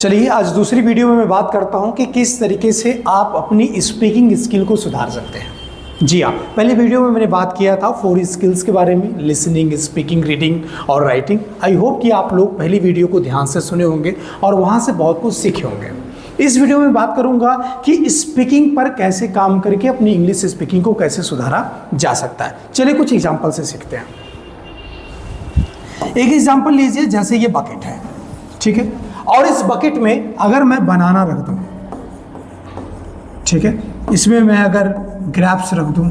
चलिए आज दूसरी वीडियो में मैं बात करता हूं कि किस तरीके से आप अपनी स्पीकिंग स्किल को सुधार सकते हैं। जी हाँ, पहले वीडियो में मैंने बात किया था 4 स्किल्स के बारे में, लिसनिंग, स्पीकिंग, रीडिंग और राइटिंग। आई होप कि आप लोग पहली वीडियो को ध्यान से सुने होंगे और वहाँ से बहुत कुछ सीखे होंगे। इस वीडियो में बात करूंगा कि स्पीकिंग पर कैसे काम करके अपनी इंग्लिश स्पीकिंग को कैसे सुधारा जा सकता है। चलिए कुछ एग्जाम्पल से सीखते हैं। एक एग्जाम्पल लीजिए, जैसे ये बकेट है, ठीक है, और इस बकेट में अगर मैं बनाना रख दूं, ठीक है, इसमें मैं अगर ग्रेप्स रख दूं,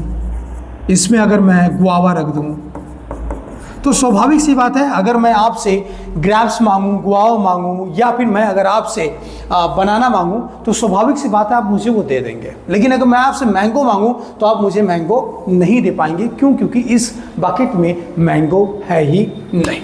इसमें अगर मैं गुआवा रख दूं, तो स्वाभाविक सी बात है अगर मैं आपसे ग्रेप्स मांगूं, गुआवा मांगूं या फिर मैं अगर आपसे बनाना मांगूं तो स्वाभाविक सी बात है आप मुझे वो दे देंगे। लेकिन अगर मैं आपसे मैंगो मांगूं तो आप मुझे मैंगो नहीं दे पाएंगे। क्यों? क्योंकि इस बकेट में मैंगो है ही नहीं।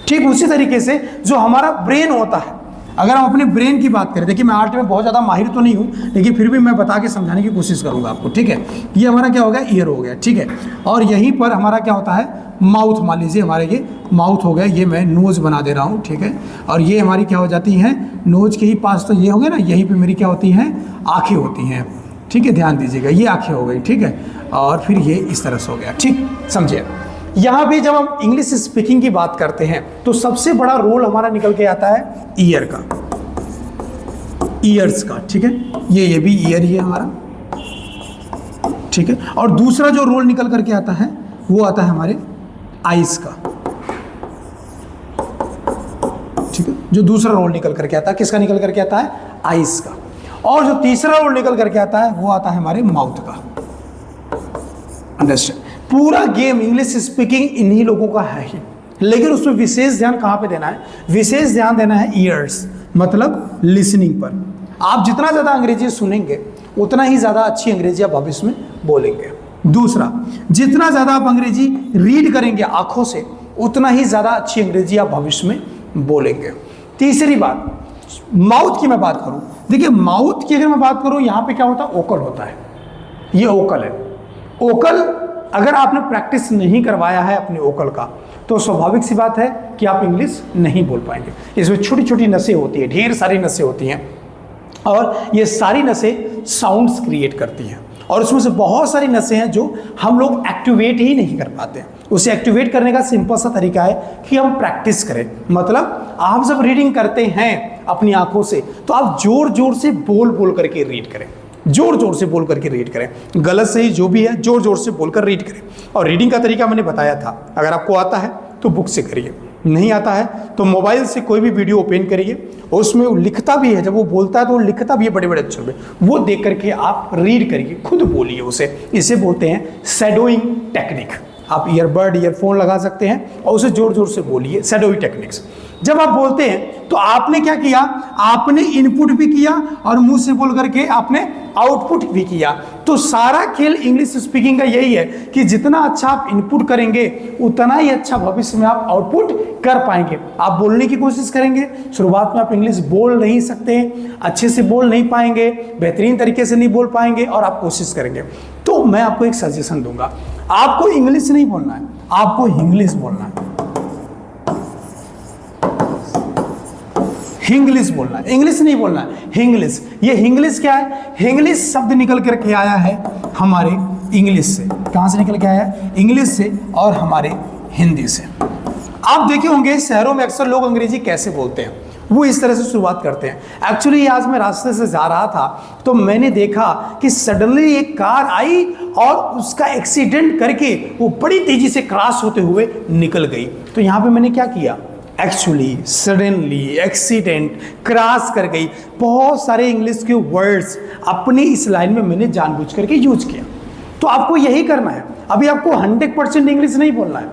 ठीक उसी तरीके से जो हमारा ब्रेन होता है, अगर हम अपने ब्रेन की बात करें, देखिए मैं आर्ट में बहुत ज़्यादा माहिर तो नहीं हूँ, लेकिन फिर भी मैं बता के समझाने की कोशिश करूँगा आपको, ठीक है। ये हमारा क्या हो गया, ईयर हो गया, ठीक है, और यहीं पर हमारा क्या होता है, माउथ। मान लीजिए हमारे ये माउथ हो गया, ये मैं नोज बना दे रहा हूँ, ठीक है, और ये हमारी क्या हो जाती हैं, नोज के ही पास तो ये हो गया ना, यहीं पर मेरी क्या होती हैं, आँखें होती हैं, ठीक है, ध्यान दीजिएगा, ये आँखें हो गई, ठीक है, और फिर ये इस तरह से हो गया, ठीक, समझिए। यहाँ भी जब हम इंग्लिश स्पीकिंग की बात करते हैं तो सबसे बड़ा रोल हमारा निकल के आता है ईयर का, ईयर्स का, ठीक है, ये भी ईयर ही है हमारा, ठीक है, और दूसरा जो रोल निकल करके आता है वो आता है हमारे आईज का, ठीक है, जो दूसरा रोल निकल करके आता है, किसका निकल करके आता है, आईज का, और जो तीसरा रोल निकल करके आता है वो आता है हमारे माउथ का। अंडरस्टैंड? पूरा गेम इंग्लिश स्पीकिंग इन्हीं लोगों का है ही, लेकिन उसमें विशेष ध्यान कहाँ पे देना है, विशेष ध्यान देना है ईयर्स, मतलब लिसनिंग पर। आप जितना ज़्यादा अंग्रेजी सुनेंगे उतना ही ज़्यादा अच्छी अंग्रेजी आप भविष्य में बोलेंगे। दूसरा, जितना ज़्यादा आप अंग्रेजी रीड करेंगे आंखों से उतना ही ज़्यादा अच्छी अंग्रेजी आप भविष्य में बोलेंगे। तीसरी बात, माउथ की मैं बात करूँ, देखिए माउथ की अगर मैं बात करूँ, यहाँ पे क्या होता है, ओकल होता है, ये ओकल है। ओकल अगर आपने प्रैक्टिस नहीं करवाया है अपने ओकल का तो स्वाभाविक सी बात है कि आप इंग्लिश नहीं बोल पाएंगे। इसमें छोटी छोटी नसें होती हैं, ढेर सारी नसें होती हैं, और ये सारी नसें साउंड्स क्रिएट करती हैं, और उसमें से बहुत सारी नसें हैं जो हम लोग एक्टिवेट ही नहीं कर पाते हैं। उसे एक्टिवेट करने का सिंपल सा तरीका है कि हम प्रैक्टिस करें। मतलब आप जब रीडिंग करते हैं अपनी आंखों से तो आप जोर जोर से बोल बोल करके रीड करें, जोर जोर से बोल करके रीड करें, गलत सही जो भी है जोर जोर से बोलकर रीड करें। और रीडिंग का तरीका मैंने बताया था, अगर आपको आता है तो बुक से करिए, नहीं आता है तो मोबाइल से कोई भी वीडियो ओपन करिए, उसमें वो लिखता भी है, जब वो बोलता है तो वो लिखता भी है बड़े बड़े अक्षर में, वो देख करके आप रीड करिए, खुद बोलिए उसे। इसे बोलते हैं शैडोइंग टेक्निक। आप ईयरबड, ईयरफोन लगा सकते हैं और उसे जोर जोर से बोलिए, शैडोइंग टेक्निक्स। जब आप बोलते हैं तो आपने क्या किया, आपने इनपुट भी किया और मुंह से बोल करके आपने आउटपुट भी किया। तो सारा खेल इंग्लिश स्पीकिंग का यही है कि जितना अच्छा आप इनपुट करेंगे उतना ही अच्छा भविष्य में आप आउटपुट कर पाएंगे। आप बोलने की कोशिश करेंगे, शुरुआत में आप इंग्लिश बोल नहीं सकते, अच्छे से बोल नहीं पाएंगे, बेहतरीन तरीके से नहीं बोल पाएंगे, और आप कोशिश करेंगे। तो मैं आपको एक सजेशन दूंगा, आपको इंग्लिश नहीं बोलना है, आपको इंग्लिश बोलना है, हिंग्लिश बोलना है, इंग्लिश नहीं बोलना है, हिंग्लिश। ये हिंग्लिश क्या है, हिंग्लिश शब्द निकल करके आया है हमारे इंग्लिश से। कहां से निकल के आया है, इंग्लिश से और हमारे हिंदी से। आप देखे होंगे शहरों में अक्सर लोग अंग्रेजी कैसे बोलते हैं, वो इस तरह से शुरुआत करते हैं। एक्चुअली आज मैं रास्ते से जा रहा था तो मैंने देखा कि सडनली एक कार आई और उसका एक्सीडेंट करके वो बड़ी तेजी से क्रॉस होते हुए निकल गई। तो यहाँ पे मैंने क्या किया, एक्चुअली, सडनली, एक्सीडेंट, क्रॉस कर गई, बहुत सारे इंग्लिश के वर्ड्स अपनी इस लाइन में मैंने जानबूझ करके यूज किया। तो आपको यही करना है। अभी आपको 100% इंग्लिश नहीं बोलना है,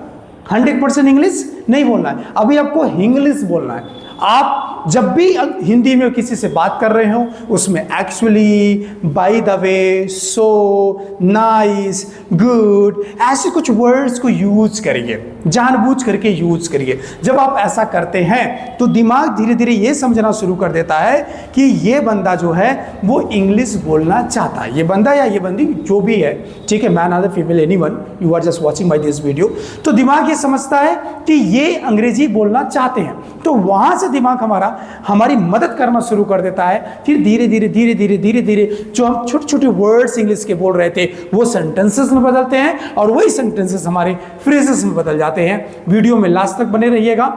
100% इंग्लिश नहीं बोलना है, अभी आपको हिंग्लिश बोलना है। आप जब भी हिंदी में किसी से बात कर रहे हो उसमें actually, by the way, so, nice, good, ऐसे कुछ वर्ड्स को यूज करिए, जानबूझ करके यूज करिए। जब आप ऐसा करते हैं तो दिमाग धीरे धीरे ये समझना शुरू कर देता है कि ये बंदा जो है वो इंग्लिश बोलना चाहता है, ये बंदा या ये बंदी जो भी है, ठीक है, man are the female, anyone, you are just watching my this video. तो दिमाग ये समझता है कि ये अंग्रेजी बोलना चाहते हैं, तो वहां से दिमाग हमारा हमारी मदद करना शुरू कर देता है। फिर धीरे धीरे धीरे धीरे धीरे धीरे जो हम छोटे छोटे वर्ड्स इंग्लिश के बोल रहे थे वो सेंटेंसेस में बदलते हैं और वही सेंटेंसेस हमारे फ्रेजेस में बदल जाते हैं। वीडियो में लास्ट तक बने रहिएगा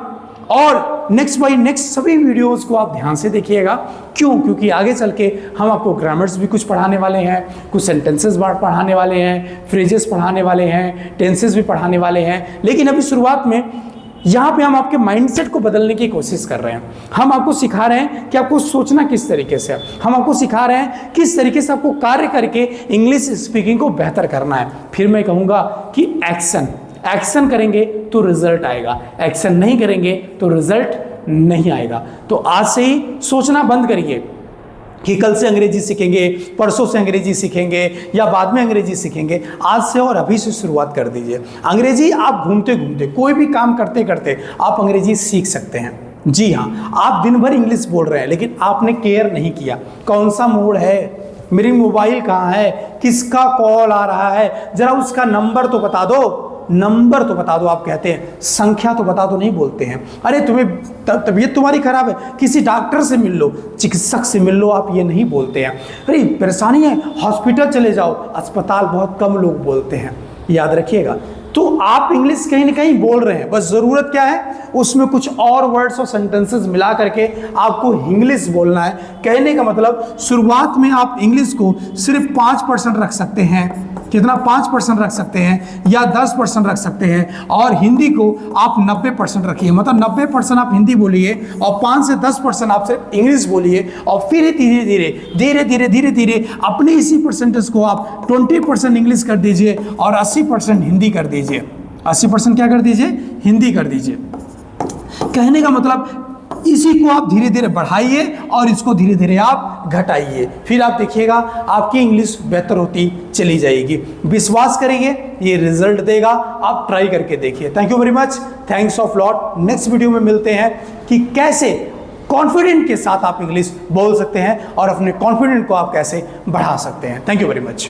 और नेक्स्ट बाय नेक्स्ट सभी वीडियोस को आप ध्यान से देखिएगा। क्यों? क्योंकि आगे चल के हम आपको ग्रामर्स भी कुछ पढ़ाने वाले हैं, कुछ सेंटेंसेस पढ़ाने वाले हैं, फ्रेजेस पढ़ाने वाले हैं, टेंसेस भी पढ़ाने वाले हैं। लेकिन अभी शुरुआत में यहाँ पे हम आपके माइंडसेट को बदलने की कोशिश कर रहे हैं। हम आपको सिखा रहे हैं कि आपको सोचना किस तरीके से, हम आपको सिखा रहे हैं किस तरीके से आपको कार्य करके इंग्लिश स्पीकिंग को बेहतर करना है। फिर मैं कहूँगा कि एक्शन करेंगे तो रिजल्ट आएगा, एक्शन नहीं करेंगे तो रिजल्ट नहीं आएगा। तो आज से ही सोचना बंद करिए कि कल से अंग्रेजी सीखेंगे, परसों से अंग्रेजी सीखेंगे या बाद में अंग्रेजी सीखेंगे। आज से और अभी से शुरुआत कर दीजिए। अंग्रेजी आप घूमते घूमते कोई भी काम करते करते आप अंग्रेजी सीख सकते हैं। जी हाँ, आप दिन भर इंग्लिश बोल रहे हैं लेकिन आपने केयर नहीं किया कौन सा मोड है, मेरी मोबाइल कहाँ है, किसका कॉल आ रहा है, जरा उसका नंबर तो बता दो, नंबर तो बता दो। आप कहते हैं संख्या तो बता दो, नहीं बोलते हैं। अरे तुम्हें तबीयत तुम्हारी खराब है, किसी डॉक्टर से मिल लो, चिकित्सक से मिल लो, आप ये नहीं बोलते हैं। अरे परेशानी है, हॉस्पिटल चले जाओ, अस्पताल बहुत कम लोग बोलते हैं। याद रखिएगा। तो आप इंग्लिश कहीं ना कहीं बोल रहे हैं, बस ज़रूरत क्या है, उसमें कुछ और वर्ड्स और सेंटेंसेस मिला करके आपको इंग्लिश बोलना है। कहने का मतलब शुरुआत में आप इंग्लिश को सिर्फ 5% रख सकते हैं। कितना? 5% रख सकते हैं या 10% रख सकते हैं। और हिंदी को आप 90% रखिए, मतलब 90% आप हिंदी बोलिए और 5 से 10% आप सिर्फ इंग्लिश बोलिए। और फिर धीरे धीरे धीरे धीरे धीरे धीरे अपने इसी परसेंटेज को आप 20% इंग्लिश कर दीजिए और 80% हिंदी कर दीजिए। 80% क्या कर दीजिए? हिंदी कर दीजिए। कहने का मतलब इसी को आप धीरे धीरे बढ़ाइए और इसको धीरे धीरे आप घटाइए। फिर आप देखिएगा आपकी इंग्लिश बेहतर होती चली जाएगी। विश्वास करिए, ये रिजल्ट देगा। आप ट्राई करके देखिए। Thank you very much, thanks of lot. Next video में मिलते हैं कि कैसे कॉन्फिडेंट के साथ आप इंग्लिश बोल सकते हैं और अपने कॉन्फिडेंट को आप कैसे बढ़ा सकते हैं। Thank you very much.